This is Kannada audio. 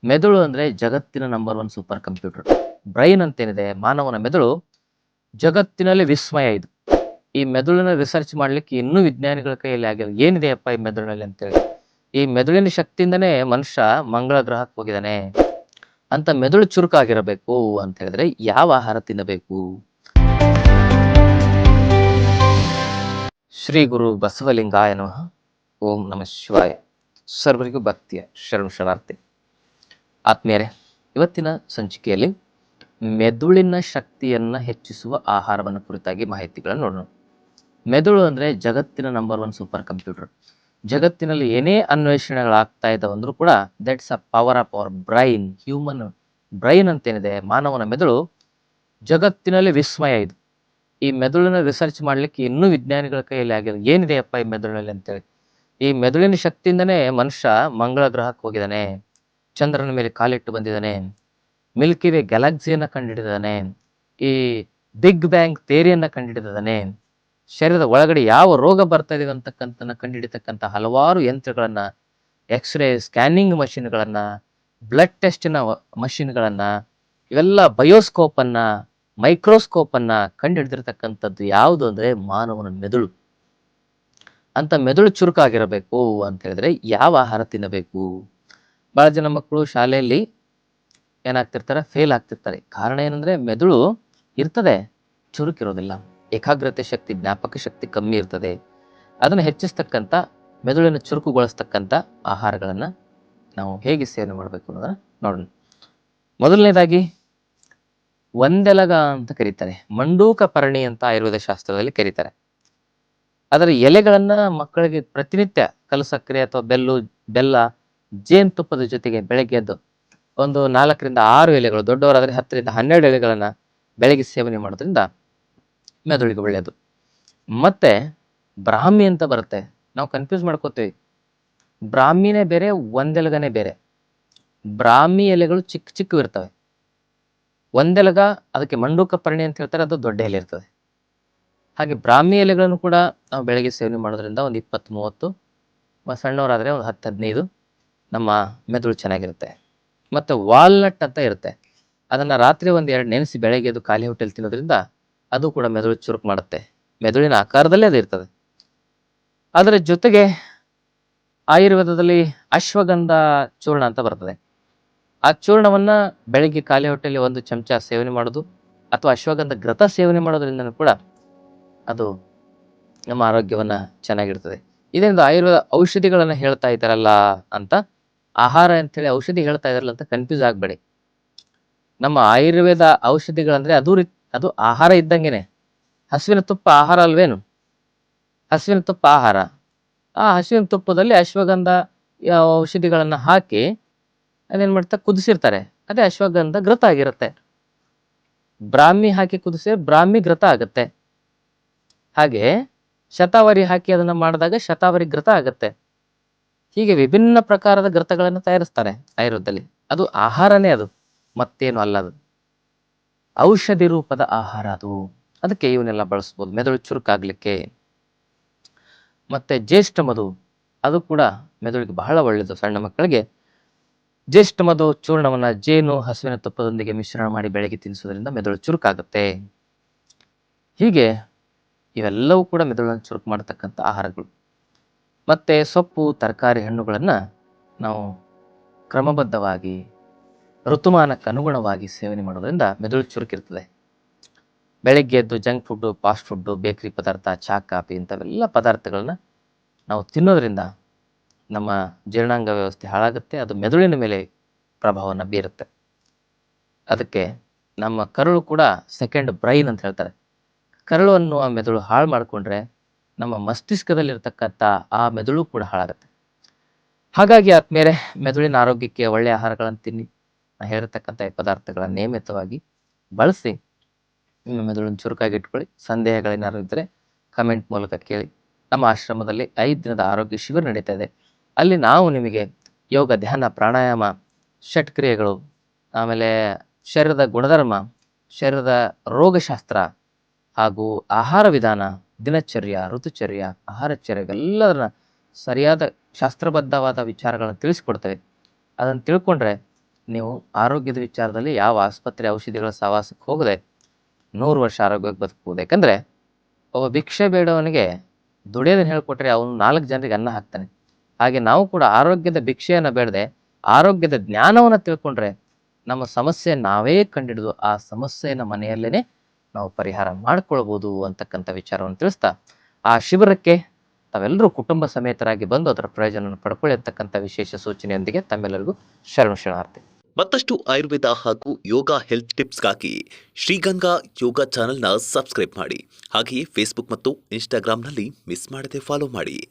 ಮೆದುಳು ಅಂದ್ರೆ ಜಗತ್ತಿನ number one super computer. Brain ಅಂತೇನಿದೆ, ಮಾನವನ ಮೆದುಳು ಜಗತ್ತಿನಲ್ಲಿ ವಿಸ್ಮಯ ಇದು. ಈ ಮೆದುಳಿನ ರಿಸರ್ಚ್ ಮಾಡ್ಲಿಕ್ಕೆ ಇನ್ನೂ ವಿಜ್ಞಾನಿಗಳ ಕೈಯಲ್ಲಿ ಆಗಿಲ್ಲ. ಏನಿದೆಯಪ್ಪ ಈ ಮೆದುಳಿನಲ್ಲಿ ಅಂತೇಳಿ. ಈ ಮೆದುಳಿನ ಶಕ್ತಿಯಿಂದನೇ ಮನುಷ್ಯ ಮಂಗಳ ಗ್ರಹಕ್ಕೆ ಹೋಗಿದ್ದಾನೆ. ಅಂತ ಮೆದುಳು ಚುರುಕಾಗಿರಬೇಕು ಅಂತ ಹೇಳಿದ್ರೆ ಯಾವ ಆಹಾರ ತಿನ್ನಬೇಕು? ಶ್ರೀ ಗುರು ಬಸವಲಿಂಗಾಯ ನಮಃ. ಓಂ ನಮಃ ಶಿವಾಯ. ಸರ್ವರಿಗೂ ಭಕ್ತಿಯ ಶರಣಾರ್ಥಿ. ಆತ್ಮೀಯರೇ, ಇವತ್ತಿನ ಸಂಚಿಕೆಯಲ್ಲಿ ಮೆದುಳಿನ ಶಕ್ತಿಯನ್ನ ಹೆಚ್ಚಿಸುವ ಆಹಾರವನ್ನು ಕುರಿತಾಗಿ ಮಾಹಿತಿಗಳನ್ನು ನೋಡೋಣ. ಮೆದುಳು ಅಂದ್ರೆ ಜಗತ್ತಿನ ನಂಬರ್ ಒನ್ ಸೂಪರ್ ಕಂಪ್ಯೂಟರ್. ಜಗತ್ತಿನಲ್ಲಿ ಏನೇ ಅನ್ವೇಷಣೆಗಳಾಗ್ತಾ ಇದ್ದಾವಂದ್ರೂ ಕೂಡ that's a power of our brain. Human brain ಅಂತೇನಿದೆ, ಮಾನವನ ಮೆದುಳು ಜಗತ್ತಿನಲ್ಲಿ ವಿಸ್ಮಯ ಇದು. ಈ ಮೆದುಳಿನ ರಿಸರ್ಚ್ ಮಾಡ್ಲಿಕ್ಕೆ ಇನ್ನೂ ವಿಜ್ಞಾನಿಗಳ ಕೈಯಲ್ಲಿ ಆಗಿಲ್ಲ. ಏನಿದೆಯಪ್ಪ ಈ ಮೆದುಳಿನಲ್ಲಿ ಅಂತೇಳಿ. ಈ ಮೆದುಳಿನ ಶಕ್ತಿಯಿಂದನೇ ಮನುಷ್ಯ ಮಂಗಳ ಗ್ರಹಕ್ಕೆ ಹೋಗಿದ್ದಾನೆ, ಚಂದ್ರನ ಮೇಲೆ ಕಾಲಿಟ್ಟು ಬಂದಿದ್ದಾನೆ, ಮಿಲ್ಕಿ ವೇ ಗ್ಯಾಲಕ್ಸಿಯನ್ನ ಕಂಡುಹಿಡಿದಿದ್ದಾನೆ, ಈ ಬಿಗ್ ಬ್ಯಾಂಗ್ ಥಿಯರಿಯನ್ನ ಕಂಡುಹಿಡಿದಿದ್ದಾನೆ, ಶರೀರದ ಒಳಗಡೆ ಯಾವ ರೋಗ ಬರ್ತಾ ಇದೆ ಅಂತಕ್ಕಂಥ ಕಂಡುಹಿಡಿತಕ್ಕಂಥ ಹಲವಾರು ಯಂತ್ರಗಳನ್ನ, ಎಕ್ಸ್ರೇ ಸ್ಕ್ಯಾನಿಂಗ್ ಮಷಿನ್ಗಳನ್ನ, ಬ್ಲಡ್ ಟೆಸ್ಟಿನ ಮಷಿನ್ಗಳನ್ನ, ಇವೆಲ್ಲ ಬಯೋಸ್ಕೋಪ್ ಅನ್ನ, ಮೈಕ್ರೋಸ್ಕೋಪ್ ಅನ್ನ ಕಂಡುಹಿಡಿದಿರ್ತಕ್ಕಂಥದ್ದು ಯಾವುದು ಅಂದ್ರೆ ಮಾನವನ ಮೆದುಳು. ಅಂತ ಮೆದುಳು ಚುರುಕಾಗಿರಬೇಕು ಅಂತ ಹೇಳಿದ್ರೆ ಯಾವ ಆಹಾರ ತಿನ್ನಬೇಕು? ಬಹಳ ಜನ ಮಕ್ಕಳು ಶಾಲೆಯಲ್ಲಿ ಏನಾಗ್ತಿರ್ತಾರೆ, ಫೇಲ್ ಆಗ್ತಿರ್ತಾರೆ. ಕಾರಣ ಏನಂದ್ರೆ ಮೆದುಳು ಇರ್ತದೆ, ಚುರುಕಿರೋದಿಲ್ಲ. ಏಕಾಗ್ರತೆ ಶಕ್ತಿ, ಜ್ಞಾಪಕ ಶಕ್ತಿ ಕಮ್ಮಿ ಇರ್ತದೆ. ಅದನ್ನು ಹೆಚ್ಚಿಸ್ತಕ್ಕಂಥ, ಮೆದುಳಿನ ಚುರುಕುಗೊಳಿಸ್ತಕ್ಕಂಥ ಆಹಾರಗಳನ್ನ ನಾವು ಹೇಗೆ ಸೇವನೆ ಮಾಡಬೇಕು ಅನ್ನೋದನ್ನ ನೋಡೋಣ. ಮೊದಲನೇದಾಗಿ ಒಂದೆಲಗ ಅಂತ ಕರೀತಾರೆ, ಮಂಡೂಕ ಪರ್ಣಿ ಅಂತ ಆಯುರ್ವೇದ ಶಾಸ್ತ್ರದಲ್ಲಿ ಕರೀತಾರೆ. ಅದರ ಎಲೆಗಳನ್ನ ಮಕ್ಕಳಿಗೆ ಪ್ರತಿನಿತ್ಯ ಕಲ್ಲು ಸಕ್ಕರೆ ಅಥವಾ ಬೆಲ್ಲ, ಜೇನುತುಪ್ಪದ ಜೊತೆಗೆ ಬೆಳಗ್ಗೆ ಎದ್ದು ಒಂದು 4ರಿಂದ 6 ಎಲೆಗಳು, ದೊಡ್ಡವರಾದ್ರೆ 10ರಿಂದ 12 ಎಲೆಗಳನ್ನ ಬೆಳಗ್ಗೆ ಸೇವನೆ ಮಾಡೋದ್ರಿಂದ ಮೆದುಳಿಗೆ ಒಳ್ಳೆಯದು. ಮತ್ತೆ ಬ್ರಾಹ್ಮಿ ಅಂತ ಬರುತ್ತೆ, ನಾವು ಕನ್ಫ್ಯೂಸ್ ಮಾಡ್ಕೋತೀವಿ. ಬ್ರಾಹ್ಮಿನೇ ಬೇರೆ, ಒಂದೆಲಗನೇ ಬೇರೆ. ಬ್ರಾಹ್ಮಿ ಎಲೆಗಳು ಚಿಕ್ಕ ಚಿಕ್ಕ ಇರ್ತವೆ. ಒಂದೆಲಗ, ಅದಕ್ಕೆ ಮಂಡೂಕ ಪರ್ಣಿ ಅಂತ ಹೇಳ್ತಾರೆ, ಅದು ದೊಡ್ಡ ಎಲೆ ಇರ್ತದೆ. ಹಾಗೆ ಬ್ರಾಹ್ಮಿ ಎಲೆಗಳನ್ನು ಕೂಡ ನಾವು ಬೆಳಗ್ಗೆ ಸೇವನೆ ಮಾಡೋದ್ರಿಂದ ಒಂದು 20-30, ಸಣ್ಣವರಾದ್ರೆ ಒಂದು 10-15 ನಮ್ಮ ಮೆದುಳು ಚೆನ್ನಾಗಿರುತ್ತೆ. ಮತ್ತೆ ವಾಲ್ನಟ್ ಅಂತ ಇರುತ್ತೆ, ಅದನ್ನ ರಾತ್ರಿ 1-2 ನೆನೆಸಿ ಬೆಳಗ್ಗೆ ಅದು ಖಾಲಿ ಹೊಟ್ಟೆಲಿ ತಿನ್ನೋದ್ರಿಂದ ಅದು ಕೂಡ ಮೆದುಳು ಚುರುಕು ಮಾಡುತ್ತೆ. ಮೆದುಳಿನ ಆಕಾರದಲ್ಲೇ ಅದು ಇರ್ತದೆ. ಅದರ ಜೊತೆಗೆ ಆಯುರ್ವೇದದಲ್ಲಿ ಅಶ್ವಗಂಧ ಚೂರ್ಣ ಅಂತ ಬರ್ತದೆ. ಆ ಚೂರ್ಣವನ್ನ ಬೆಳಿಗ್ಗೆ ಖಾಲಿ ಹೊಟ್ಟೆಯಲ್ಲಿ 1 ಚಮಚ ಸೇವನೆ ಮಾಡೋದು, ಅಥವಾ ಅಶ್ವಗಂಧ ಘೃತ ಸೇವನೆ ಮಾಡೋದ್ರಿಂದ ಕೂಡ ಅದು ನಮ್ಮ ಆರೋಗ್ಯವನ್ನ ಚೆನ್ನಾಗಿರ್ತದೆ. ಇದರಿಂದ ಆಯುರ್ವೇದ ಔಷಧಿಗಳನ್ನ ಹೇಳ್ತಾ ಇದ್ದಾರಲ್ಲ ಅಂತ, ಆಹಾರ ಅಂತೇಳಿ ಔಷಧಿ ಹೇಳ್ತಾ ಇದಾರಲ್ಲ ಅಂತ ಕನ್ಫ್ಯೂಸ್ ಆಗ್ಬೇಡಿ. ನಮ್ಮ ಆಯುರ್ವೇದ ಔಷಧಿಗಳಂದ್ರೆ ಅದು ಆಹಾರ ಇದ್ದಂಗೆನೆ. ಹಸುವಿನ ತುಪ್ಪ ಆಹಾರ ಅಲ್ವೇನು? ಹಸುವಿನ ತುಪ್ಪ ಆಹಾರ. ಆ ಹಸುವಿನ ತುಪ್ಪದಲ್ಲಿ ಅಶ್ವಗಂಧ ಔಷಧಿಗಳನ್ನ ಹಾಕಿ ಅದೇನ್ ಮಾಡ್ತಾರೆ, ಕುದಿಸಿರ್ತಾರೆ. ಅದೇ ಅಶ್ವಗಂಧ ಘೃತ ಆಗಿರುತ್ತೆ. ಬ್ರಾಹ್ಮಿ ಹಾಕಿ ಕುದಿಸಿದ್ರೆ ಬ್ರಾಹ್ಮಿ ಘೃತ ಆಗುತ್ತೆ. ಹಾಗೆ ಶತಾವರಿ ಹಾಕಿ ಅದನ್ನ ಮಾಡಿದಾಗ ಶತಾವರಿ ಘೃತ ಆಗುತ್ತೆ. ಹೀಗೆ ವಿಭಿನ್ನ ಪ್ರಕಾರದ ಘೃತಗಳನ್ನು ತಯಾರಿಸ್ತಾರೆ ಆಯುರ್ವೇದದಲ್ಲಿ. ಅದು ಆಹಾರನೇ, ಅದು ಮತ್ತೇನು ಅಲ್ಲ. ಅದು ಔಷಧಿ ರೂಪದ ಆಹಾರ ಅದು. ಅದಕ್ಕೆ ಇವನ್ನೆಲ್ಲ ಬಳಸ್ಬೋದು ಮೆದುಳು ಚುರುಕಾಗ್ಲಿಕ್ಕೆ. ಮತ್ತೆ ಜ್ಯೇಷ್ಠ ಮಧು, ಅದು ಕೂಡ ಮೆದುಳಿಗೆ ಬಹಳ ಒಳ್ಳೆಯದು. ಸಣ್ಣ ಮಕ್ಕಳಿಗೆ ಜ್ಯೇಷ್ಠ ಮಧು ಚೂರ್ಣವನ್ನ ಜೇನು, ಹಸುವಿನ ತುಪ್ಪದೊಂದಿಗೆ ಮಿಶ್ರಣ ಮಾಡಿ ಬೆಳಗ್ಗೆ ತಿನ್ನಿಸೋದ್ರಿಂದ ಮೆದುಳು ಚುರುಕಾಗುತ್ತೆ. ಹೀಗೆ ಇವೆಲ್ಲವೂ ಕೂಡ ಮೆದುಳನ್ನು ಚುರುಕು ಮಾಡತಕ್ಕಂಥ ಆಹಾರಗಳು. ಮತ್ತೆ ಸೊಪ್ಪು, ತರಕಾರಿ, ಹಣ್ಣುಗಳನ್ನ ನಾವು ಕ್ರಮಬದ್ಧವಾಗಿ ಋತುಮಾನಕ್ಕೆ ಅನುಗುಣವಾಗಿ ಸೇವನೆ ಮಾಡೋದ್ರಿಂದ ಮೆದುಳು ಚುರುಕಿರ್ತದೆ. ಬೆಳಗ್ಗೆ ಎದ್ದು junk food, fast food, bakery ಪದಾರ್ಥ, ಚಹಾ, ಕಾಫಿ ಇಂಥವೆಲ್ಲ ಪದಾರ್ಥಗಳನ್ನ ನಾವು ತಿನ್ನೋದ್ರಿಂದ ನಮ್ಮ ಜೀರ್ಣಾಂಗ ವ್ಯವಸ್ಥೆ ಹಾಳಾಗುತ್ತೆ. ಅದು ಮೆದುಳಿನ ಮೇಲೆ ಪ್ರಭಾವವನ್ನು ಬೀರುತ್ತೆ. ಅದಕ್ಕೆ ನಮ್ಮ ಕರುಳು ಕೂಡ ಸೆಕೆಂಡ್ ಬ್ರೈನ್ ಅಂತ ಹೇಳ್ತಾರೆ. ಕರುಳು ಅನ್ನುವ ಮೆದುಳು ಹಾಳು ಮಾಡಿಕೊಂಡ್ರೆ ನಮ್ಮ ಮಸ್ತಿಷ್ಕದಲ್ಲಿರ್ತಕ್ಕಂಥ ಆ ಮೆದುಳು ಕೂಡ ಹಾಳಾಗುತ್ತೆ. ಹಾಗಾಗಿ ಆದ್ಮೇಲೆ ಮೆದುಳಿನ ಆರೋಗ್ಯಕ್ಕೆ ಒಳ್ಳೆಯ ಆಹಾರಗಳನ್ನು ತಿನ್ನಿ. ನಾನು ಹೇಳಿರ್ತಕ್ಕಂಥ ಈ ಪದಾರ್ಥಗಳನ್ನು ನಿಯಮಿತವಾಗಿ ಬಳಸಿ ನಿಮ್ಮ ಮೆದುಳನ್ನು ಚುರುಕಾಗಿ ಇಟ್ಕೊಳ್ಳಿ. ಸಂದೇಹಗಳೇನಾದ್ರು ಇದ್ದರೆ ಕಮೆಂಟ್ ಮೂಲಕ ಕೇಳಿ. ನಮ್ಮ ಆಶ್ರಮದಲ್ಲಿ 5 ದಿನದ ಆರೋಗ್ಯ ಶಿಬಿರ ನಡೀತಾ ಇದೆ. ಅಲ್ಲಿ ನಾವು ನಿಮಗೆ ಯೋಗ, ಧ್ಯಾನ, ಪ್ರಾಣಾಯಾಮ, ಷಟ್ಕ್ರಿಯೆಗಳು, ಆಮೇಲೆ ಶರೀರದ ಗುಣಧರ್ಮ, ಶರೀರದ ರೋಗಶಾಸ್ತ್ರ ಹಾಗೂ ಆಹಾರ ವಿಧಾನ, ದಿನಚರ್ಯ, ಋತುಚರ್ಯ, ಆಹಾರಚರ್ಯ ಇವೆಲ್ಲದನ್ನ ಸರಿಯಾದ ಶಾಸ್ತ್ರಬದ್ಧವಾದ ವಿಚಾರಗಳನ್ನು ತಿಳಿಸ್ಕೊಡ್ತೇವೆ. ಅದನ್ನು ತಿಳ್ಕೊಂಡ್ರೆ ನೀವು ಆರೋಗ್ಯದ ವಿಚಾರದಲ್ಲಿ ಯಾವ ಆಸ್ಪತ್ರೆ ಔಷಧಿಗಳ ಸಹವಾಸಕ್ಕೆ ಹೋಗದೆ 100 ವರ್ಷ ಆರೋಗ್ಯವಾಗಿ ಬದುಕಬಹುದು. ಯಾಕಂದರೆ ಒಬ್ಬ ಭಿಕ್ಷೆ ಬೇಡವನಿಗೆ ದುಡಿಯೋದನ್ನು ಹೇಳಿಕೊಟ್ರೆ ಅವನು 4 ಜನರಿಗೆ ಅನ್ನ ಹಾಕ್ತಾನೆ. ಹಾಗೆ ನಾವು ಕೂಡ ಆರೋಗ್ಯದ ಭಿಕ್ಷೆಯನ್ನು ಬೇಡದೆ ಆರೋಗ್ಯದ ಜ್ಞಾನವನ್ನು ತಿಳ್ಕೊಂಡ್ರೆ ನಮ್ಮ ಸಮಸ್ಯೆ ನಾವೇ ಕಂಡಿಡಿದು ಆ ಸಮಸ್ಯೆಯನ್ನು ಮನೆಯಲ್ಲೇ ನಾವು ಪರಿಹಾರ ಮಾಡ್ಕೊಳ್ಬೋದು ಅಂತಕ್ಕಂಥ ವಿಚಾರವನ್ನು ತಿಳಿಸ್ತಾ ಆ ಶಿಬಿರಕ್ಕೆ ತಾವೆಲ್ಲರೂ ಕುಟುಂಬ ಸಮೇತರಾಗಿ ಬಂದು ಅದರ ಪ್ರಯೋಜನವನ್ನು ಪಡ್ಕೊಳ್ಳತಕ್ಕಂಥ ವಿಶೇಷ ಸೂಚನೆಯೊಂದಿಗೆ ತಮ್ಮೆಲ್ಲರಿಗೂ ಶರಣಾರ್ಥಿ. ಮತ್ತಷ್ಟು ಆಯುರ್ವೇದ ಹಾಗೂ ಯೋಗ ಹೆಲ್ತ್ ಟಿಪ್ಸ್ಗಾಗಿ ಶ್ರೀಗಂಗಾ ಯೋಗ ಚಾನೆಲ್ನ ಸಬ್ಸ್ಕ್ರೈಬ್ ಮಾಡಿ. ಹಾಗೆಯೇ ಫೇಸ್ಬುಕ್ ಮತ್ತು ಇನ್ಸ್ಟಾಗ್ರಾಂನಲ್ಲಿ ಮಿಸ್ ಮಾಡದೆ ಫಾಲೋ ಮಾಡಿ.